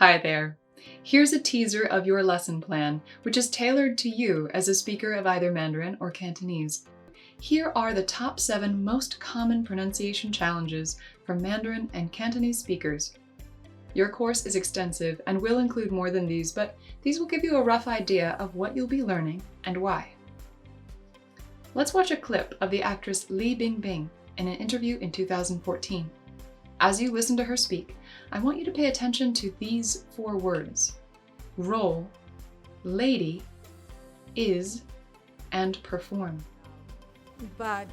Hi there. Here's a teaser of your lesson plan, which is tailored to you as a speaker of either Mandarin or Cantonese. Here are the top 7 most common pronunciation challenges for Mandarin and Cantonese speakers. Your course is extensive and will include more than these, but these will give you a rough idea of what you'll be learning and why. Let's watch a clip of the actress Li Bingbing in an interview in 2014. As you listen to her speak, I want you to pay attention to these 4 words: role, lady, is, and perform. But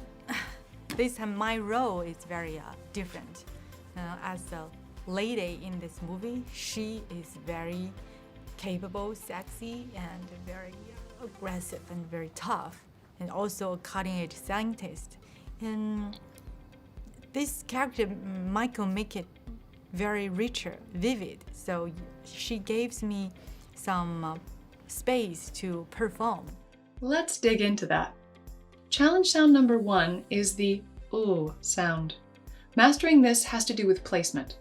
this time my role is very different. As a lady in this movie, she is very capable, sexy, and very aggressive and very tough, and also a cutting-edge scientist. And this character, Michael, make it very richer, vivid. So she gives me some space to perform. Let's dig into that. Challenge sound number 1 is the U sound. Mastering this has to do with placement.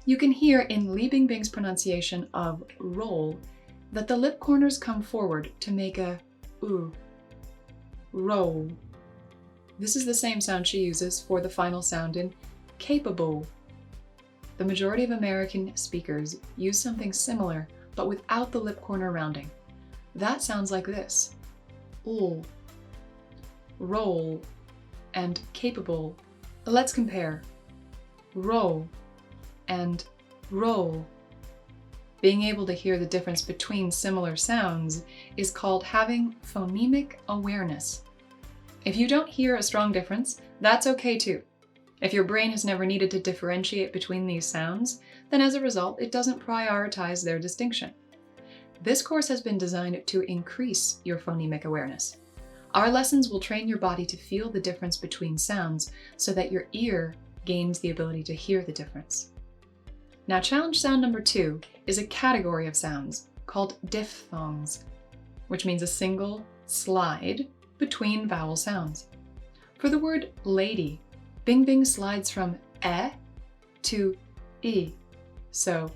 You can hear in Li Bingbing's pronunciation of roll that the lip corners come forward to make a U. Roll. This is the same sound she uses for the final sound in capable. The majority of American speakers use something similar, but without the lip corner rounding. That sounds like this: U, roll, and capable. Let's compare. Roll and roll. Being able to hear the difference between similar sounds is called having phonemic awareness. If you don't hear a strong difference, that's okay too. If your brain has never needed to differentiate between these sounds, then as a result, it doesn't prioritize their distinction. This course has been designed to increase your phonemic awareness. Our lessons will train your body to feel the difference between sounds so that your ear gains the ability to hear the difference. Now, challenge sound number 2 is a category of sounds called diphthongs, which means a single slide between vowel sounds. For the word lady, Bingbing slides from e to I, so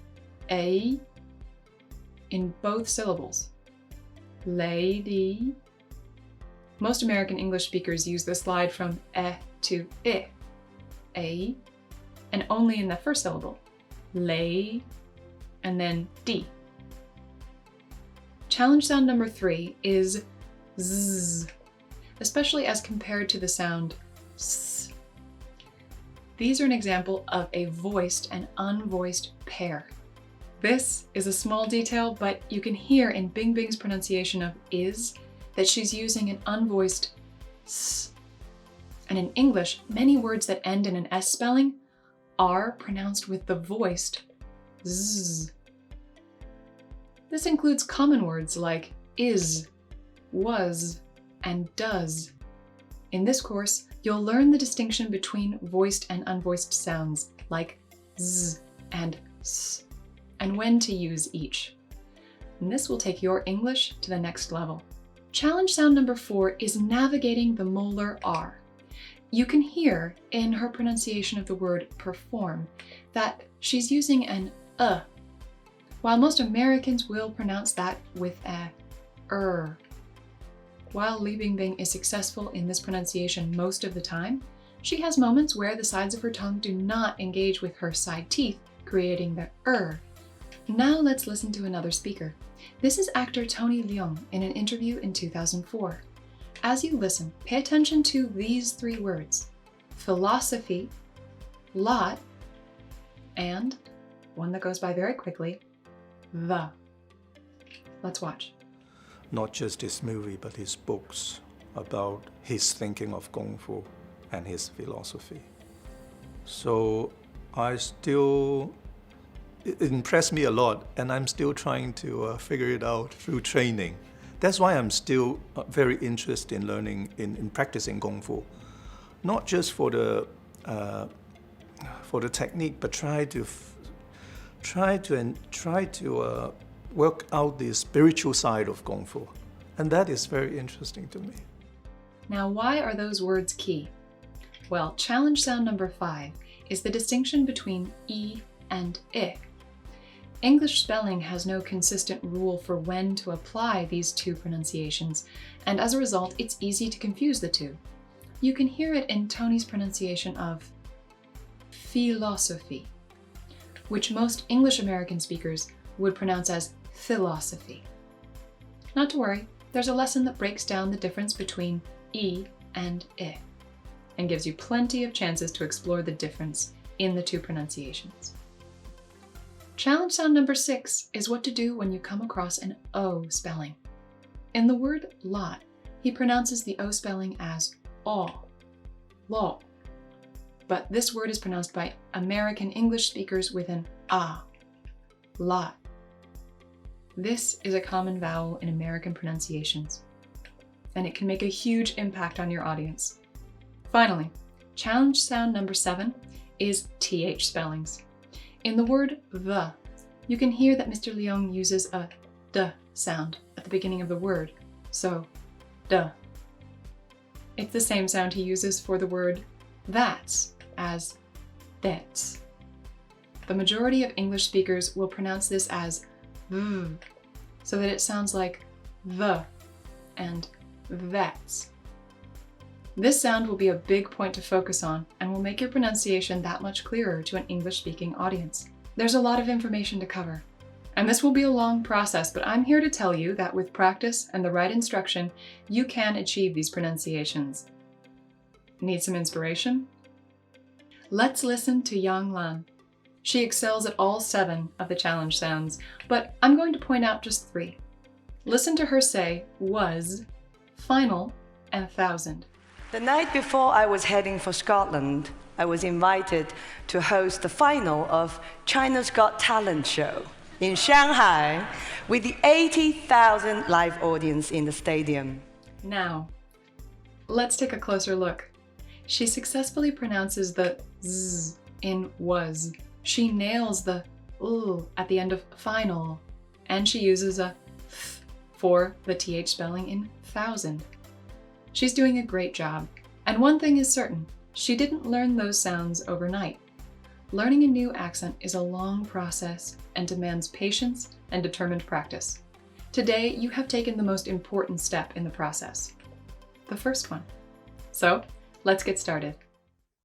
a in both syllables. Lady. Most American English speakers use the slide from e to I, a, and only in the first syllable, lay, and then d. Challenge sound number 3 is z, especially as compared to the sound s. These are an example of a voiced and unvoiced pair. This is a small detail, but you can hear in Bingbing's pronunciation of is that she's using an unvoiced s. And in English, many words that end in an S spelling are pronounced with the voiced z. This includes common words like is, was, and does. In this course, you'll learn the distinction between voiced and unvoiced sounds like z and s, and when to use each. And this will take your English to the next level. Challenge sound number 4 is navigating the molar R. You can hear in her pronunciation of the word perform that she's using an while most Americans will pronounce that with a While Li Bingbing is successful in this pronunciation most of the time, she has moments where the sides of her tongue do not engage with her side teeth, creating the Now let's listen to another speaker. This is actor Tony Leung in an interview in 2004. As you listen, pay attention to these 3 words: philosophy, lot, and one that goes by very quickly, the. Let's watch. Not just his movie, but his books about his thinking of Kung Fu and his philosophy. So it impressed me a lot, and I'm still trying to figure it out through training. That's why I'm still very interested in learning, in practicing Kung Fu. Not just for the technique, but try to work out the spiritual side of Kung Fu. And that is very interesting to me. Now, why are those words key? Well, challenge sound number 5 is the distinction between I and I. English spelling has no consistent rule for when to apply these two pronunciations, and as a result, it's easy to confuse the two. You can hear it in Tony's pronunciation of philosophy, which most English American speakers would pronounce as philosophy. Not to worry, there's a lesson that breaks down the difference between E and I, and gives you plenty of chances to explore the difference in the two pronunciations. Challenge sound number 6 is what to do when you come across an O spelling. In the word lot, he pronounces the O spelling as aw, law. But this word is pronounced by American English speakers with an ah, lot. This is a common vowel in American pronunciations, and it can make a huge impact on your audience. Finally, challenge sound number 7 is TH spellings. In the word the, you can hear that Mr. Leung uses a d sound at the beginning of the word, so duh. It's the same sound he uses for the word that's as that's. The majority of English speakers will pronounce this as v, so that it sounds like the and that's. This sound will be a big point to focus on and will make your pronunciation that much clearer to an English-speaking audience. There's a lot of information to cover, and this will be a long process, but I'm here to tell you that with practice and the right instruction, you can achieve these pronunciations. Need some inspiration? Let's listen to Yang Lan. She excels at all 7 of the challenge sounds, but I'm going to point out just 3. Listen to her say was, final, and 1,000. The night before I was heading for Scotland, I was invited to host the final of China's Got Talent show in Shanghai with the 80,000 live audience in the stadium. Now, let's take a closer look. She successfully pronounces the z in was. She nails the at the end of final, and she uses a th for the th spelling in 1,000. She's doing a great job, and one thing is certain, she didn't learn those sounds overnight. Learning a new accent is a long process and demands patience and determined practice. Today, you have taken the most important step in the process, the first one. So, let's get started.